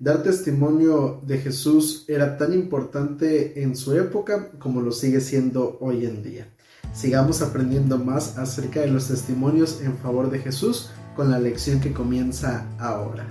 Dar testimonio de Jesús era tan importante en su época como lo sigue siendo hoy en día. Sigamos aprendiendo más acerca de los testimonios en favor de Jesús con la lección que comienza ahora.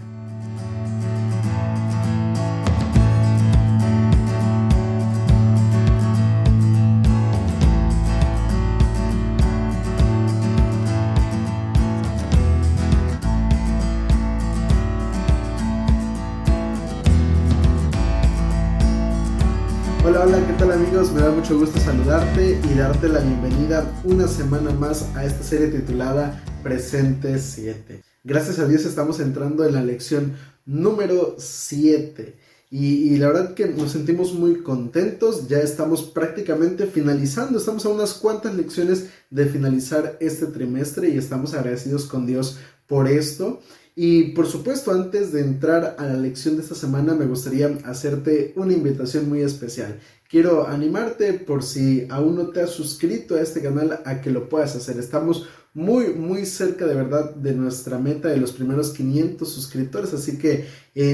Hola, ¿qué tal amigos? Me da mucho gusto saludarte y darte la bienvenida una semana más a esta serie titulada Presente 7. Gracias a Dios estamos entrando en la lección número 7 y la verdad que nos sentimos muy contentos, ya estamos prácticamente finalizando, estamos a unas cuantas lecciones de finalizar este trimestre y estamos agradecidos con Dios por esto. Y por supuesto, antes de entrar a la lección de esta semana, me gustaría hacerte una invitación muy especial. Quiero animarte por si aún no te has suscrito a este canal a que lo puedas hacer. Estamos muy cerca de verdad de nuestra meta de los primeros 500 suscriptores, así que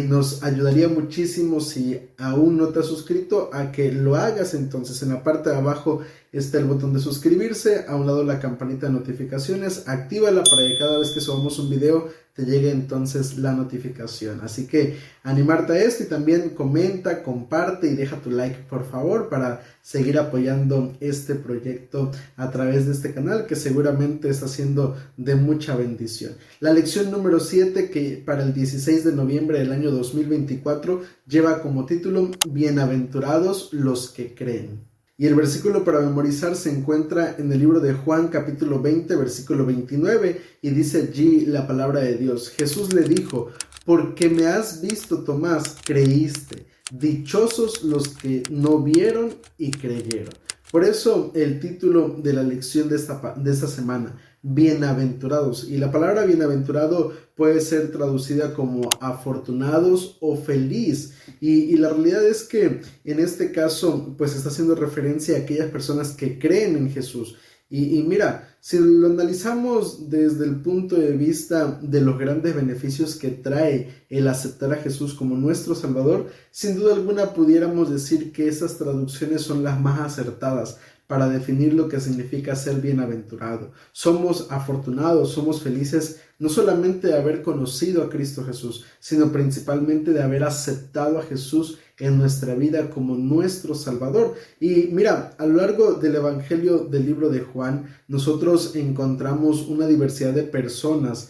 nos ayudaría muchísimo si aún no te has suscrito a que lo hagas. Entonces en la parte de abajo está el botón de suscribirse, a un lado la campanita de notificaciones, actívala para que cada vez que subamos un video te llegue entonces la notificación. Así que animarte a esto y también comenta, comparte y deja tu like por favor para seguir apoyando este proyecto a través de este canal que seguramente está siendo de mucha bendición. La lección número 7, que para el 16 de noviembre del año 2024 lleva como título Bienaventurados los que creen. Y el versículo para memorizar se encuentra en el libro de Juan capítulo 20 versículo 29 y dice allí la palabra de Dios. Jesús le dijo: porque me has visto, Tomás, creíste. Dichosos los que no vieron y creyeron. Por eso el título de la lección de esta semana, bienaventurados. Y la palabra bienaventurado puede ser traducida como afortunados o feliz. Y la realidad es que en este caso pues está haciendo referencia a aquellas personas que creen en Jesús. Y mira, si lo analizamos desde el punto de vista de los grandes beneficios que trae el aceptar a Jesús como nuestro Salvador, sin duda alguna pudiéramos decir que esas traducciones son las más acertadas para definir lo que significa ser bienaventurado. Somos afortunados, somos felices no solamente de haber conocido a Cristo Jesús, sino principalmente de haber aceptado a Jesús en nuestra vida como nuestro Salvador. Y mira, a lo largo del Evangelio del libro de Juan, nosotros encontramos una diversidad de personas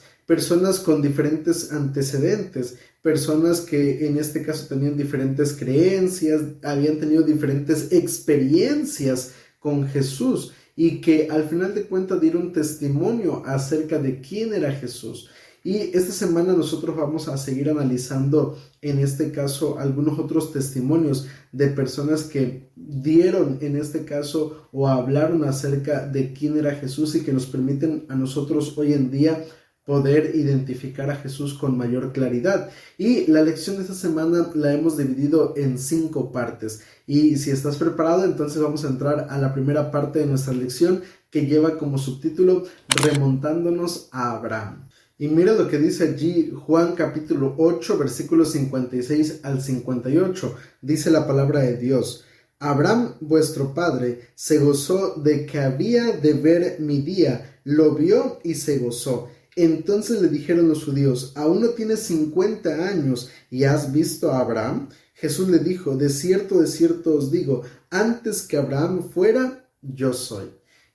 con diferentes antecedentes, personas que en este caso tenían diferentes creencias, habían tenido diferentes experiencias con Jesús y que al final de cuentas dieron testimonio acerca de quién era Jesús. Y esta semana nosotros vamos a seguir analizando en este caso algunos otros testimonios de personas que dieron en este caso o hablaron acerca de quién era Jesús y que nos permiten a nosotros hoy en día poder identificar a Jesús con mayor claridad. Y la lección de esta semana la hemos dividido en 5 partes. Y si estás preparado, entonces vamos a entrar a la primera parte de nuestra lección que lleva como subtítulo Remontándonos a Abraham. Y mira lo que dice allí Juan capítulo 8 versículos 56 al 58. Dice la palabra de Dios: Abraham vuestro padre se gozó de que había de ver mi día, lo vio y se gozó. Entonces le dijeron los judíos: ¿aún no tienes 50 años y has visto a Abraham? Jesús le dijo: de cierto os digo, antes que Abraham fuera, yo soy.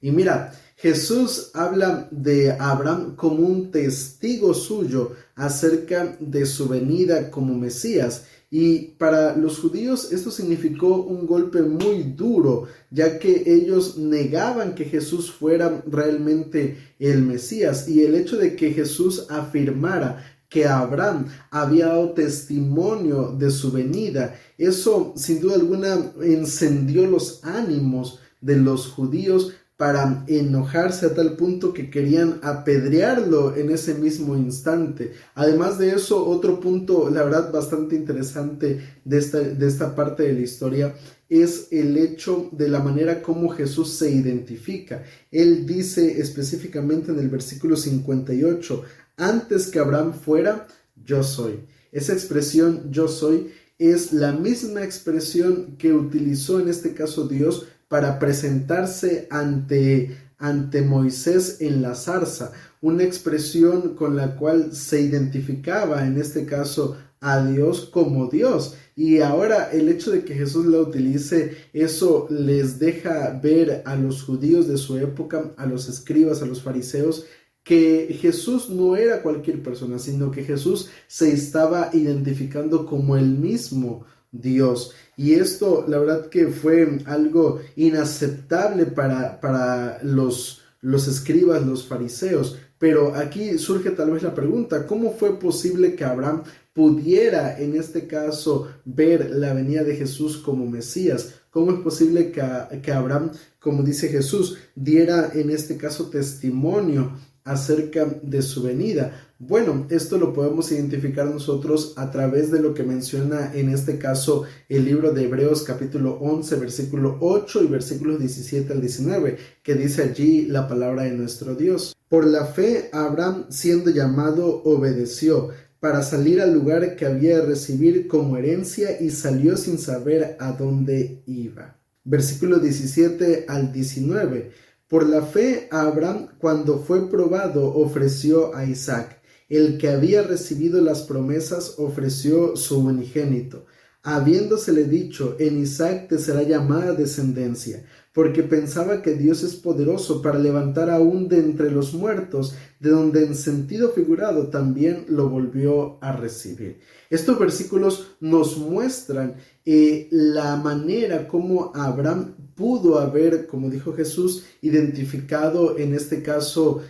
Y mira, Jesús habla de Abraham como un testigo suyo acerca de su venida como Mesías. Y para los judíos esto significó un golpe muy duro, ya que ellos negaban que Jesús fuera realmente el Mesías. Y el hecho de que Jesús afirmara que Abraham había dado testimonio de su venida, eso sin duda alguna encendió los ánimos de los judíos para enojarse a tal punto que querían apedrearlo en ese mismo instante. Además de eso, otro punto, la verdad, bastante interesante de esta parte de la historia es el hecho de la manera como Jesús se identifica. Él dice específicamente en el versículo 58, antes que Abraham fuera, yo soy. Esa expresión yo soy es la misma expresión que utilizó en este caso Dios para presentarse ante Moisés en la zarza, una expresión con la cual se identificaba en este caso a Dios como Dios. Y ahora el hecho de que Jesús la utilice, eso les deja ver a los judíos de su época, a los escribas, a los fariseos, que Jesús no era cualquier persona, sino que Jesús se estaba identificando como el mismo Dios. Y esto, la verdad que fue algo inaceptable para los escribas, los fariseos. Pero aquí surge tal vez la pregunta, ¿cómo fue posible que Abraham pudiera en este caso ver la venida de Jesús como Mesías? ¿Cómo es posible que Abraham, como dice Jesús, diera en este caso testimonio acerca de su venida? Bueno, esto lo podemos identificar nosotros a través de lo que menciona en este caso el libro de Hebreos capítulo 11 versículo 8 y versículos 17 al 19, que dice allí la palabra de nuestro Dios. Por la fe Abraham, siendo llamado, obedeció para salir al lugar que había de recibir como herencia, y salió sin saber a dónde iba. Versículo 17 al 19. Por la fe Abraham, cuando fue probado, ofreció a Isaac. El que había recibido las promesas ofreció su unigénito, habiéndosele dicho: en Isaac te será llamada descendencia, porque pensaba que Dios es poderoso para levantar aún de entre los muertos, de donde en sentido figurado también lo volvió a recibir. Estos versículos nos muestran la manera como Abraham pudo haber, como dijo Jesús, identificado en este caso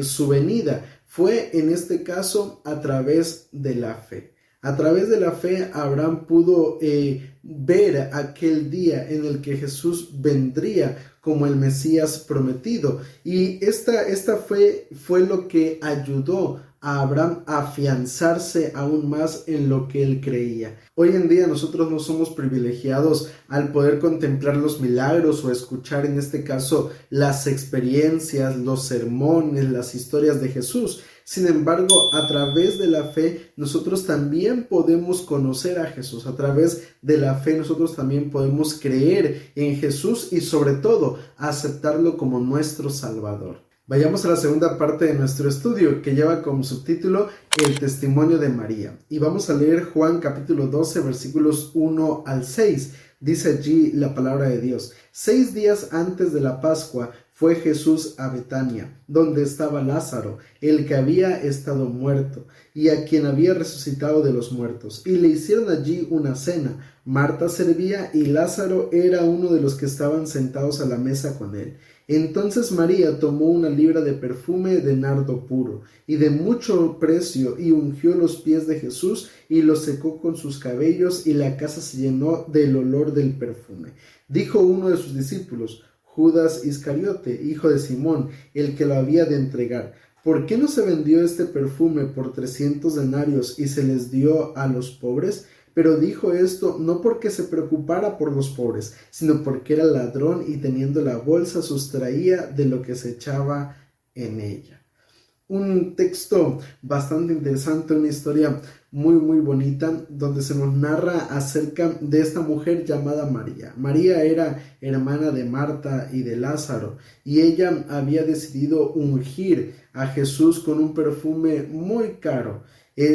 su venida. Fue en este caso a través de la fe. A través de la fe Abraham pudo ver aquel día en el que Jesús vendría como el Mesías prometido. Y esta fue lo que ayudó a Abraham a afianzarse aún más en lo que él creía. Hoy en día nosotros no somos privilegiados al poder contemplar los milagros o escuchar en este caso las experiencias, los sermones, las historias de Jesús. Sin embargo, a través de la fe nosotros también podemos conocer a Jesús. A través de la fe nosotros también podemos creer en Jesús y sobre todo aceptarlo como nuestro Salvador. Vayamos a la segunda parte de nuestro estudio, que lleva como subtítulo El testimonio de María. Y vamos a leer Juan capítulo 12 versículos 1 al 6. Dice allí la palabra de Dios: 6 días antes de la Pascua fue Jesús a Betania, donde estaba Lázaro, el que había estado muerto, y a quien había resucitado de los muertos. Y le hicieron allí una cena. Marta servía y Lázaro era uno de los que estaban sentados a la mesa con él. Entonces María tomó una libra de perfume de nardo puro y de mucho precio, y ungió los pies de Jesús y los secó con sus cabellos, y la casa se llenó del olor del perfume. Dijo uno de sus discípulos, Judas Iscariote, hijo de Simón, el que lo había de entregar: ¿por qué no se vendió este perfume por 300 denarios y se les dio a los pobres? Pero dijo esto no porque se preocupara por los pobres, sino porque era ladrón y teniendo la bolsa sustraía de lo que se echaba en ella. Un texto bastante interesante, una historia muy bonita, donde se nos narra acerca de esta mujer llamada María. María era hermana de Marta y de Lázaro, y ella había decidido ungir a Jesús con un perfume muy caro.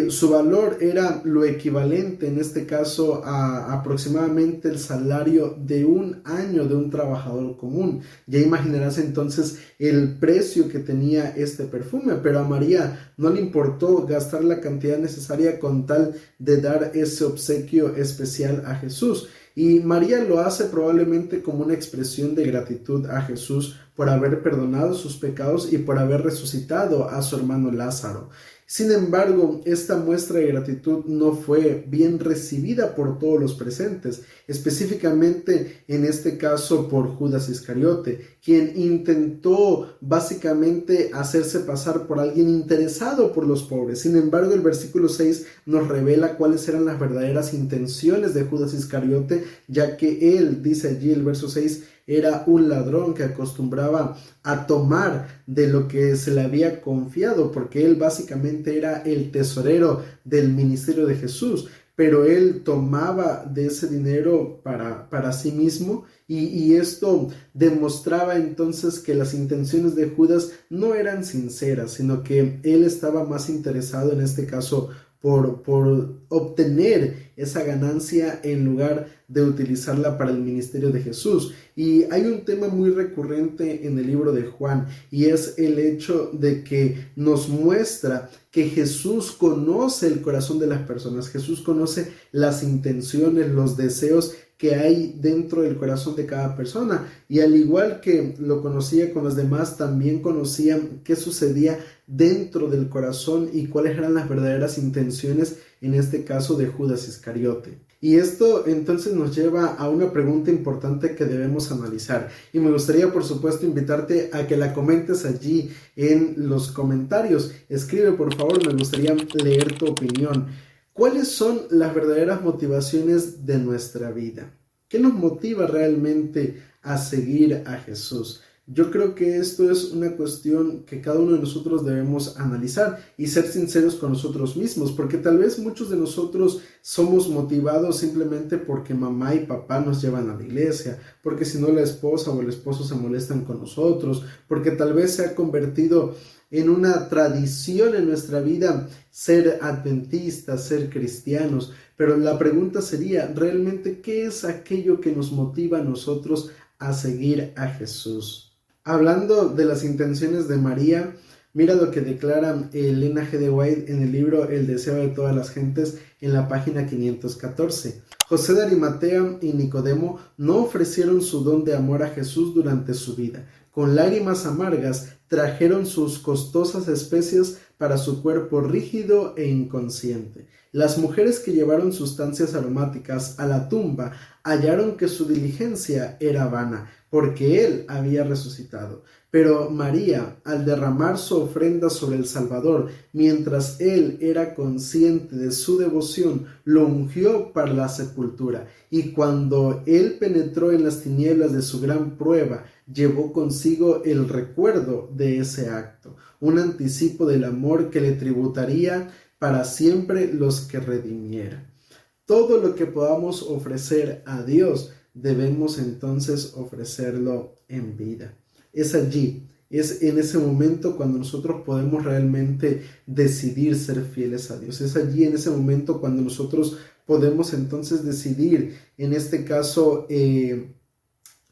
Su valor era lo equivalente en este caso a aproximadamente el salario de un año de un trabajador común. Ya imaginarás entonces el precio que tenía este perfume, pero a María no le importó gastar la cantidad necesaria con tal de dar ese obsequio especial a Jesús. Y María lo hace probablemente como una expresión de gratitud a Jesús por haber perdonado sus pecados y por haber resucitado a su hermano Lázaro. Sin embargo, esta muestra de gratitud no fue bien recibida por todos los presentes, específicamente en este caso por Judas Iscariote, quien intentó básicamente hacerse pasar por alguien interesado por los pobres. Sin embargo, el versículo 6 nos revela cuáles eran las verdaderas intenciones de Judas Iscariote, ya que él, dice allí el verso 6, era un ladrón que acostumbraba a tomar de lo que se le había confiado, porque él básicamente era el tesorero del ministerio de Jesús, pero él tomaba de ese dinero para sí mismo y esto demostraba entonces que las intenciones de Judas no eran sinceras, sino que él estaba más interesado en este caso por obtener esa ganancia en lugar de utilizarla para el ministerio de Jesús. Y hay un tema muy recurrente en el libro de Juan y es el hecho de que nos muestra que Jesús conoce el corazón de las personas, Jesús conoce las intenciones, los deseos que hay dentro del corazón de cada persona, y al igual que lo conocía con los demás, también conocía qué sucedía dentro del corazón y cuáles eran las verdaderas intenciones, en este caso de Judas Iscariote. Y esto entonces nos lleva a una pregunta importante que debemos analizar, y me gustaría por supuesto invitarte a que la comentes allí en los comentarios. Escribe por favor, me gustaría leer tu opinión. ¿Cuáles son las verdaderas motivaciones de nuestra vida? ¿Qué nos motiva realmente a seguir a Jesús? Yo creo que esto es una cuestión que cada uno de nosotros debemos analizar y ser sinceros con nosotros mismos, porque tal vez muchos de nosotros somos motivados simplemente porque mamá y papá nos llevan a la iglesia, porque si no la esposa o el esposo se molestan con nosotros, porque tal vez se ha convertido en una tradición en nuestra vida ser adventistas, ser cristianos. Pero la pregunta sería, ¿realmente qué es aquello que nos motiva a nosotros a seguir a Jesús? Hablando de las intenciones de María, mira lo que declara Elena G. de White en el libro El deseo de todas las gentes en la página 514. José de Arimatea y Nicodemo no ofrecieron su don de amor a Jesús durante su vida. Con lágrimas amargas trajeron sus costosas especias para su cuerpo rígido e inconsciente. Las mujeres que llevaron sustancias aromáticas a la tumba hallaron que su diligencia era vana, porque él había resucitado. Pero María, al derramar su ofrenda sobre el Salvador, mientras él era consciente de su devoción, lo ungió para la sepultura. Y cuando él penetró en las tinieblas de su gran prueba, llevó consigo el recuerdo de ese acto, un anticipo del amor que le tributaría para siempre los que redimiera. Todo lo que podamos ofrecer a Dios, debemos entonces ofrecerlo en vida. Es allí, es en ese momento cuando nosotros podemos realmente decidir ser fieles a Dios. Es allí en ese momento cuando nosotros podemos entonces decidir, en este caso,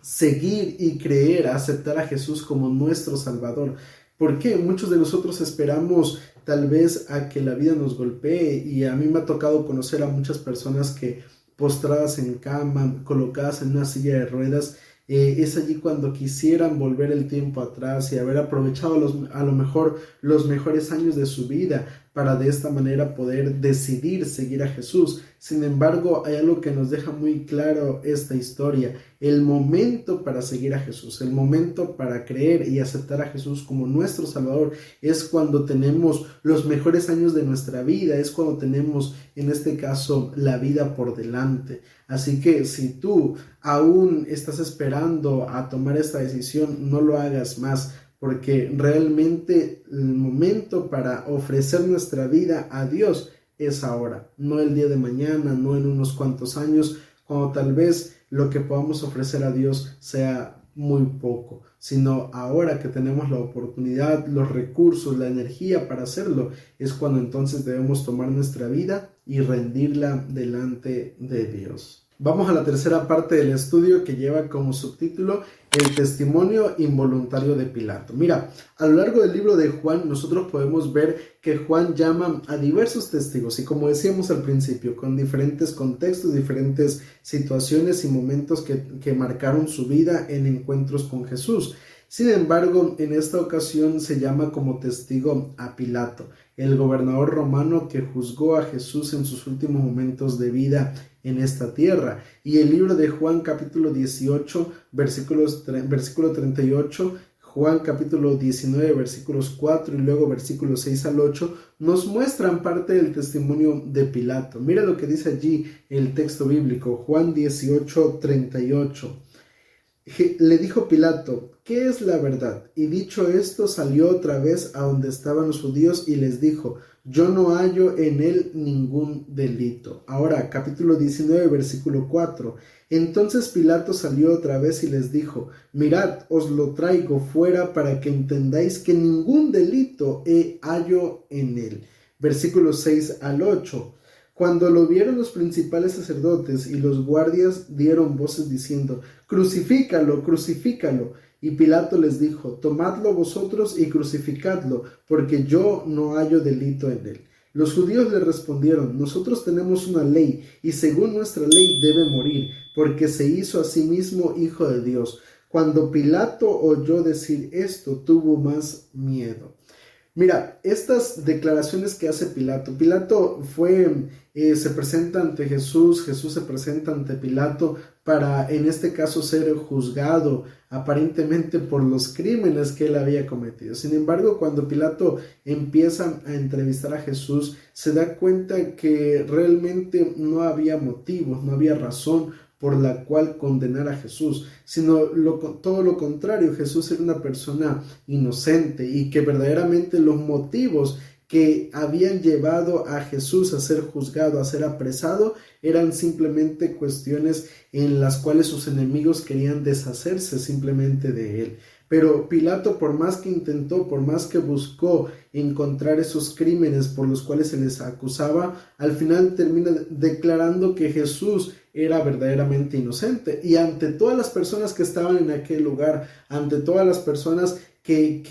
seguir y creer, aceptar a Jesús como nuestro Salvador. Porque muchos de nosotros esperamos tal vez a que la vida nos golpee, y a mí me ha tocado conocer a muchas personas que postradas en cama, colocadas en una silla de ruedas, es allí cuando quisieran volver el tiempo atrás y haber aprovechado a lo mejor los mejores años de su vida para de esta manera poder decidir seguir a Jesús. Sin embargo, hay algo que nos deja muy claro esta historia: el momento para seguir a Jesús, el momento para creer y aceptar a Jesús como nuestro Salvador, es cuando tenemos los mejores años de nuestra vida, es cuando tenemos, en este caso, la vida por delante. Así que si tú aún estás esperando a tomar esta decisión, no lo hagas más, porque realmente el momento para ofrecer nuestra vida a Dios es ahora, no el día de mañana, no en unos cuantos años, cuando tal vez lo que podamos ofrecer a Dios sea muy poco, sino ahora que tenemos la oportunidad, los recursos, la energía para hacerlo, es cuando entonces debemos tomar nuestra vida y rendirla delante de Dios. Vamos a la tercera parte del estudio, que lleva como subtítulo El testimonio involuntario de Pilato. Mira, a lo largo del libro de Juan nosotros podemos ver que Juan llama a diversos testigos, y como decíamos al principio, con diferentes contextos, diferentes situaciones y momentos que marcaron su vida en encuentros con Jesús. Sin embargo, en esta ocasión se llama como testigo a Pilato, el gobernador romano que juzgó a Jesús en sus últimos momentos de vida en esta tierra. Y el libro de Juan capítulo 18, versículo 38, Juan capítulo 19, versículos 4 y luego versículos 6 al 8, nos muestran parte del testimonio de Pilato. Mira lo que dice allí el texto bíblico, Juan 18, 38. Le dijo Pilato: ¿qué es la verdad? Y dicho esto, salió otra vez a donde estaban los judíos y les dijo: yo no hallo en él ningún delito. Ahora, capítulo 19, versículo 4. Entonces Pilato salió otra vez y les dijo: mirad, os lo traigo fuera para que entendáis que ningún delito hallo en él. Versículos 6 al 8. Cuando lo vieron los principales sacerdotes y los guardias dieron voces diciendo: crucifícalo, crucifícalo. Y Pilato les dijo: tomadlo vosotros y crucificadlo, porque yo no hallo delito en él. Los judíos le respondieron: nosotros tenemos una ley, y según nuestra ley debe morir, porque se hizo a sí mismo hijo de Dios. Cuando Pilato oyó decir esto, tuvo más miedo. Mira, estas declaraciones que hace Pilato se presenta ante Jesús se presenta ante Pilato para, en este caso, ser juzgado aparentemente por los crímenes que él había cometido. Sin embargo, cuando Pilato empieza a entrevistar a Jesús, se da cuenta que realmente no había motivos, no había razón por la cual condenar a Jesús, sino todo lo contrario. Jesús era una persona inocente y que verdaderamente los motivos que habían llevado a Jesús a ser juzgado, a ser apresado, eran simplemente cuestiones en las cuales sus enemigos querían deshacerse simplemente de él. Pero Pilato, por más que intentó, por más que buscó encontrar esos crímenes por los cuales se les acusaba, al final termina declarando que Jesús era verdaderamente inocente. Y ante todas las personas que estaban en aquel lugar, ante todas las personas que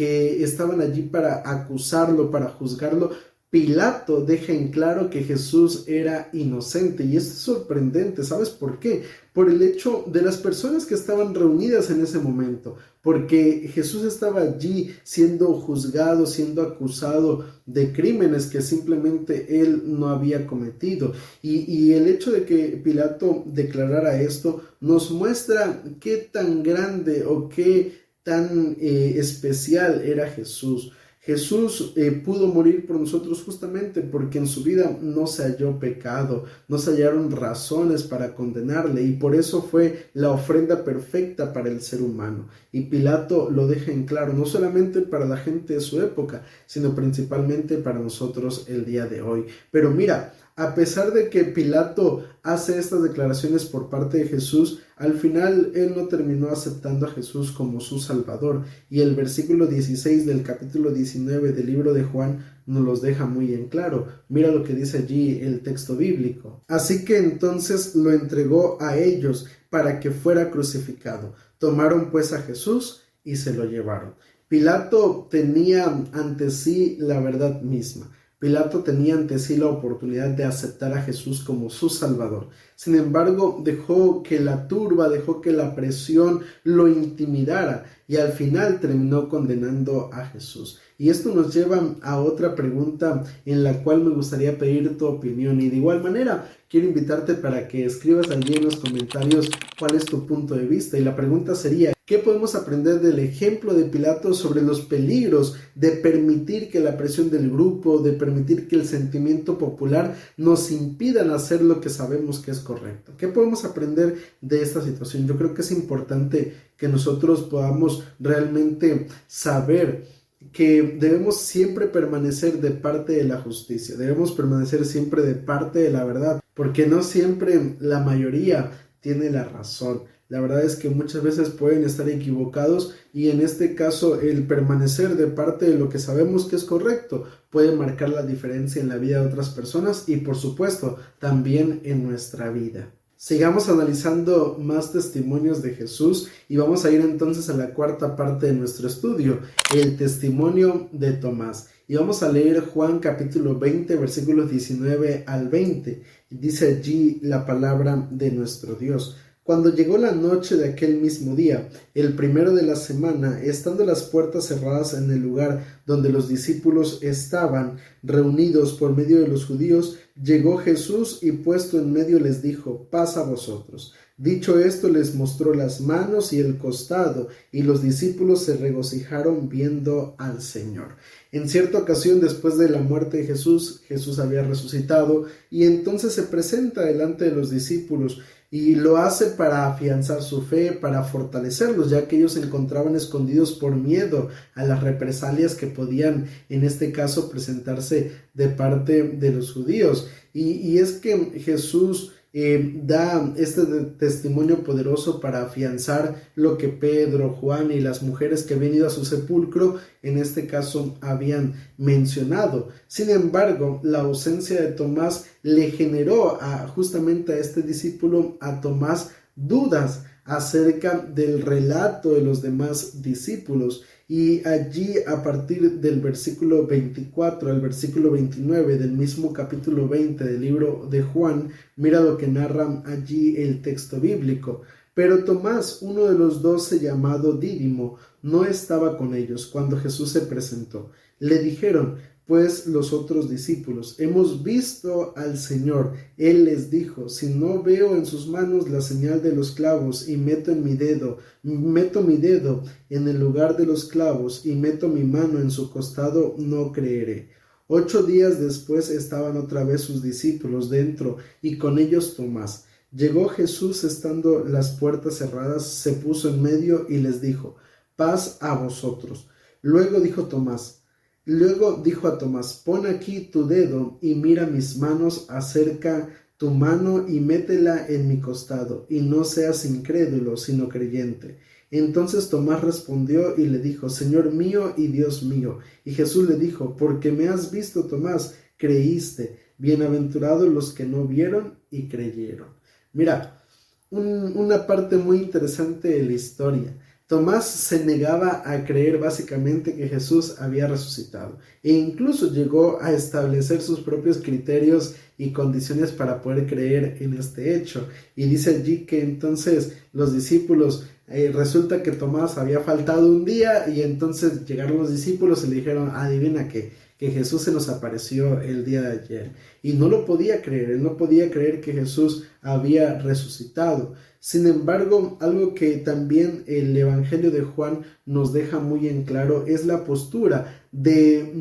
estaban allí para acusarlo, para juzgarlo, Pilato deja en claro que Jesús era inocente. Y esto es sorprendente. ¿Sabes por qué? Por el hecho de las personas que estaban reunidas en ese momento, porque Jesús estaba allí siendo juzgado, siendo acusado de crímenes que simplemente él no había cometido. Y el hecho de que Pilato declarara esto nos muestra qué tan grande o qué tan especial era Jesús. Jesús pudo morir por nosotros justamente porque en su vida no se halló pecado, no se hallaron razones para condenarle, y por eso fue la ofrenda perfecta para el ser humano. Y Pilato lo deja en claro, no solamente para la gente de su época, sino principalmente para nosotros el día de hoy. Pero mira, a pesar de que Pilato hace estas declaraciones por parte de Jesús, al final él no terminó aceptando a Jesús como su Salvador. Y el versículo 16 del capítulo 19 del libro de Juan nos los deja muy en claro. Mira lo que dice allí el texto bíblico. Así que entonces lo entregó a ellos para que fuera crucificado. Tomaron pues a Jesús y se lo llevaron. Pilato tenía ante sí la verdad misma. Pilato tenía ante sí la oportunidad de aceptar a Jesús como su Salvador. Sin embargo, dejó que la turba, dejó que la presión lo intimidara y al final terminó condenando a Jesús. Y esto nos lleva a otra pregunta en la cual me gustaría pedir tu opinión. Y de igual manera, quiero invitarte para que escribas allí en los comentarios cuál es tu punto de vista. Y la pregunta sería: ¿qué podemos aprender del ejemplo de Pilato sobre los peligros de permitir que la presión del grupo, de permitir que el sentimiento popular nos impidan hacer lo que sabemos que es correcto? ¿Qué podemos aprender de esta situación? Yo creo que es importante que nosotros podamos realmente saber que debemos siempre permanecer de parte de la justicia, debemos permanecer siempre de parte de la verdad, porque no siempre la mayoría tiene la razón. La verdad es que muchas veces pueden estar equivocados, y en este caso el permanecer de parte de lo que sabemos que es correcto puede marcar la diferencia en la vida de otras personas y, por supuesto, también en nuestra vida. Sigamos analizando más testimonios de Jesús y vamos a ir entonces a la cuarta parte de nuestro estudio, el testimonio de Tomás. Y vamos a leer Juan capítulo 20, versículos 19 al 20. Y dice allí la palabra de nuestro Dios. Cuando llegó la noche de aquel mismo día, el primero de la semana, estando las puertas cerradas en el lugar donde los discípulos estaban reunidos por medio de los judíos, Llegó Jesús y puesto en medio les dijo: paz a vosotros. Dicho esto, les mostró las manos y el costado, y los discípulos se regocijaron viendo al Señor. En cierta ocasión, después de la muerte de Jesús, Jesús había resucitado y entonces se presenta delante de los discípulos y lo hace para afianzar su fe, para fortalecerlos, ya que ellos se encontraban escondidos por miedo a las represalias que podían, en este caso, presentarse de parte de los judíos. Y es que Jesús da este testimonio poderoso para afianzar lo que Pedro, Juan y las mujeres que habían ido a su sepulcro, en este caso, habían mencionado. Sin embargo, la ausencia de Tomás le generó justamente a este discípulo, a Tomás, dudas acerca del relato de los demás discípulos. Y allí, a partir del versículo 24 al versículo 29 del mismo capítulo 20 del libro de Juan, mira lo que narra allí el texto bíblico. Pero Tomás, uno de los 12, llamado Dídimo, no estaba con ellos cuando Jesús se presentó. Le dijeron pues los otros discípulos: hemos visto al Señor. Él les dijo: si no veo en sus manos la señal de los clavos y meto mi dedo en el lugar de los clavos y meto mi mano en su costado, no creeré. 8 días después estaban otra vez sus discípulos dentro y con ellos Tomás. Llegó Jesús estando las puertas cerradas, se puso en medio y les dijo: paz a vosotros. Luego dijo a Tomás: pon aquí tu dedo y mira mis manos, acerca tu mano y métela en mi costado, y no seas incrédulo, sino creyente. Entonces Tomás respondió y le dijo: Señor mío y Dios mío. Y Jesús le dijo: porque me has visto, Tomás, creíste. Bienaventurados los que no vieron y creyeron. Mira, una parte muy interesante de la historia. Tomás se negaba a creer básicamente que Jesús había resucitado e incluso llegó a establecer sus propios criterios y condiciones para poder creer en este hecho. Y dice allí que entonces los discípulos, resulta que Tomás había faltado un día y entonces llegaron los discípulos y le dijeron: adivina que Jesús se nos apareció el día de ayer. Y no lo podía creer, él no podía creer que Jesús había resucitado. Sin embargo, algo que también el Evangelio de Juan nos deja muy en claro es la postura de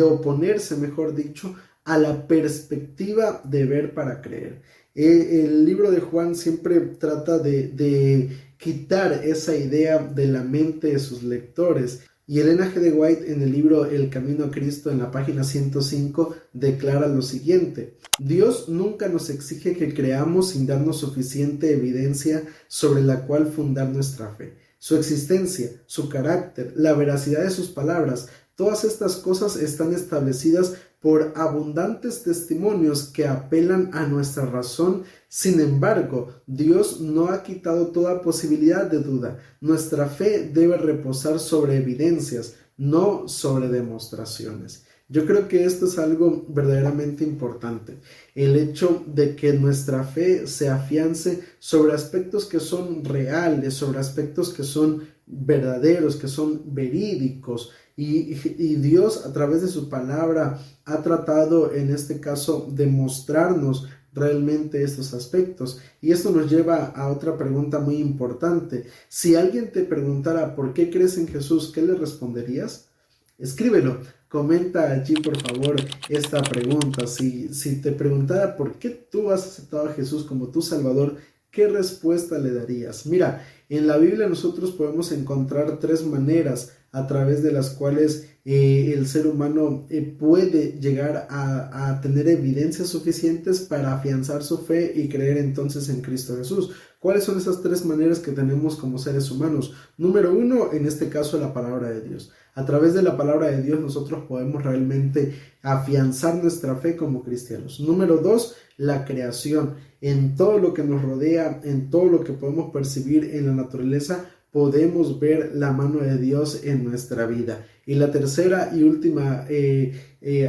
oponerse, mejor dicho, a la perspectiva de ver para creer. El libro de Juan siempre trata de quitar esa idea de la mente de sus lectores. Y Elena G. de White, en el libro El Camino a Cristo, en la página 105, declara lo siguiente: Dios nunca nos exige que creamos sin darnos suficiente evidencia sobre la cual fundar nuestra fe. Su existencia, su carácter, la veracidad de sus palabras, todas estas cosas están establecidas por abundantes testimonios que apelan a nuestra razón. Sin embargo, Dios no ha quitado toda posibilidad de duda. Nuestra fe debe reposar sobre evidencias, no sobre demostraciones. Yo creo que esto es algo verdaderamente importante, el hecho de que nuestra fe se afiance sobre aspectos que son reales, sobre aspectos que son verdaderos, que son verídicos. Y Dios, a través de su palabra, ha tratado en este caso de mostrarnos realmente estos aspectos. Y esto nos lleva a otra pregunta muy importante. Si alguien te preguntara ¿por qué crees en Jesús?, ¿qué le responderías? Escríbelo, comenta allí por favor esta pregunta. Si te preguntara ¿por qué tú has aceptado a Jesús como tu Salvador?, ¿qué respuesta le darías? Mira, en la Biblia nosotros podemos encontrar 3 maneras a través de las cuales el ser humano puede llegar a tener evidencias suficientes para afianzar su fe y creer entonces en Cristo Jesús. ¿Cuáles son esas 3 maneras que tenemos como seres humanos? Número 1, en este caso, la palabra de Dios. A través de la palabra de Dios nosotros podemos realmente afianzar nuestra fe como cristianos. Número 2, la creación. En todo lo que nos rodea, en todo lo que podemos percibir en la naturaleza, podemos ver la mano de Dios en nuestra vida. Y la tercera y última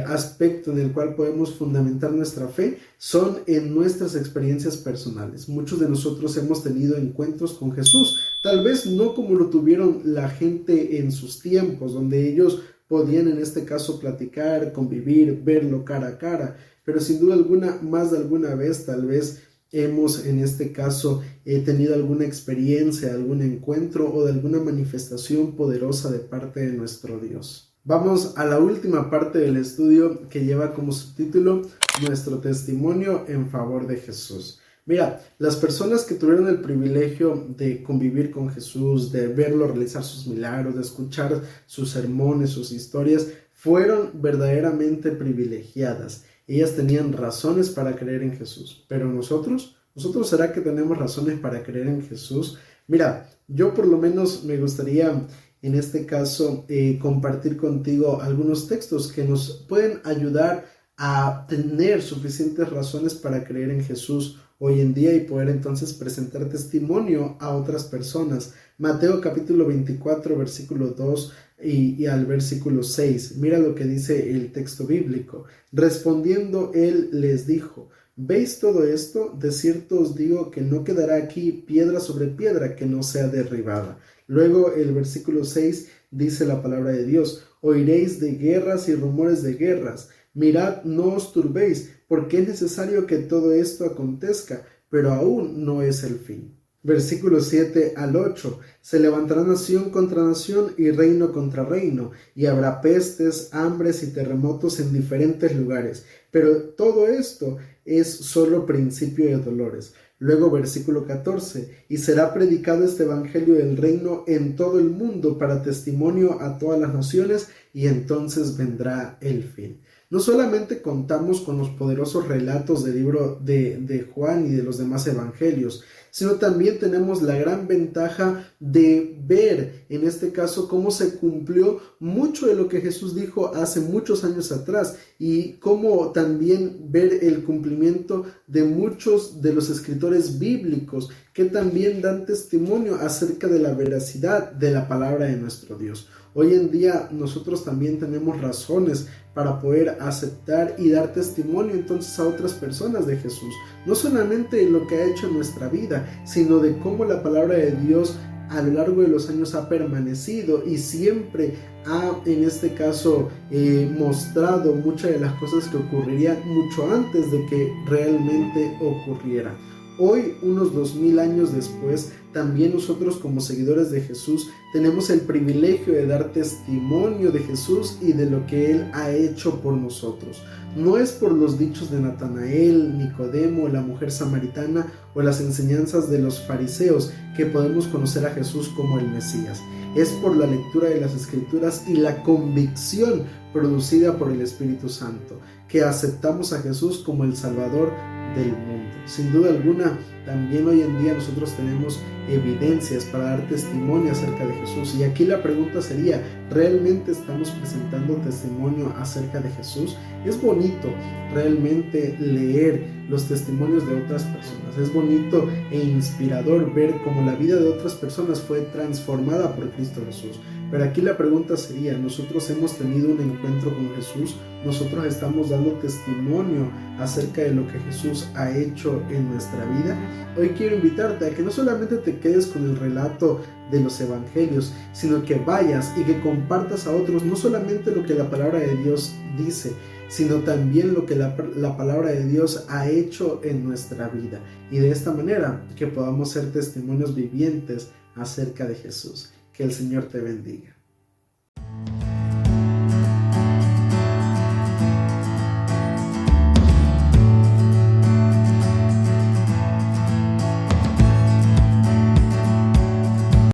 aspecto en el cual podemos fundamentar nuestra fe son en nuestras experiencias personales. Muchos de nosotros hemos tenido encuentros con Jesús, tal vez no como lo tuvieron la gente en sus tiempos, donde ellos podían en este caso platicar, convivir, verlo cara a cara, pero sin duda alguna, más de alguna vez tal vez hemos en este caso tenido alguna experiencia, algún encuentro o de alguna manifestación poderosa de parte de nuestro Dios. Vamos a la última parte del estudio que lleva como subtítulo Nuestro testimonio en favor de Jesús. Mira, las personas que tuvieron el privilegio de convivir con Jesús, de verlo realizar sus milagros, de escuchar sus sermones, sus historias, fueron verdaderamente privilegiadas. Ellas tenían razones para creer en Jesús, pero nosotros ¿será que tenemos razones para creer en Jesús? Mira, yo por lo menos me gustaría en este caso compartir contigo algunos textos que nos pueden ayudar a tener suficientes razones para creer en Jesús hoy en día y poder entonces presentar testimonio a otras personas. Mateo capítulo 24, versículo 2 y al versículo 6. Mira lo que dice el texto bíblico. Respondiendo él les dijo: ¿Veis todo esto? De cierto os digo que no quedará aquí piedra sobre piedra que no sea derribada. Luego el versículo 6 dice la palabra de Dios: Oiréis de guerras y rumores de guerras. Mirad, no os turbéis, porque es necesario que todo esto acontezca, pero aún no es el fin. Versículo 7 al 8. Se levantará nación contra nación y reino contra reino, y habrá pestes, hambres y terremotos en diferentes lugares. Pero todo esto es solo principio de dolores. Luego versículo 14. Y será predicado este evangelio del reino en todo el mundo para testimonio a todas las naciones, y entonces vendrá el fin. No solamente contamos con los poderosos relatos del libro de Juan y de los demás evangelios, sino también tenemos la gran ventaja de ver, en este caso, cómo se cumplió mucho de lo que Jesús dijo hace muchos años atrás y cómo también ver el cumplimiento de muchos de los escritores bíblicos que también dan testimonio acerca de la veracidad de la palabra de nuestro Dios. Hoy en día nosotros también tenemos razones para poder aceptar y dar testimonio entonces a otras personas de Jesús. No solamente de lo que ha hecho en nuestra vida, sino de cómo la palabra de Dios a lo largo de los años ha permanecido y siempre ha, en este caso, mostrado muchas de las cosas que ocurrirían mucho antes de que realmente ocurrieran. Hoy, unos 2000 años después, también nosotros como seguidores de Jesús tenemos el privilegio de dar testimonio de Jesús y de lo que Él ha hecho por nosotros. No es por los dichos de Natanael, Nicodemo, la mujer samaritana o las enseñanzas de los fariseos que podemos conocer a Jesús como el Mesías. Es por la lectura de las Escrituras y la convicción producida por el Espíritu Santo que aceptamos a Jesús como el Salvador del mundo. Sin duda alguna, también hoy en día nosotros tenemos evidencias para dar testimonio acerca de Jesús. Y aquí la pregunta sería, ¿realmente estamos presentando testimonio acerca de Jesús? Es bonito realmente leer los testimonios de otras personas. Es bonito e inspirador ver cómo la vida de otras personas fue transformada por Cristo Jesús. Pero aquí la pregunta sería, ¿nosotros hemos tenido un encuentro con Jesús? ¿Nosotros estamos dando testimonio acerca de lo que Jesús ha hecho en nuestra vida? Hoy quiero invitarte a que no solamente te quedes con el relato de los evangelios, sino que vayas y que compartas a otros no solamente lo que la palabra de Dios dice, sino también lo que la palabra de Dios ha hecho en nuestra vida. Y de esta manera que podamos ser testimonios vivientes acerca de Jesús. Que el Señor te bendiga.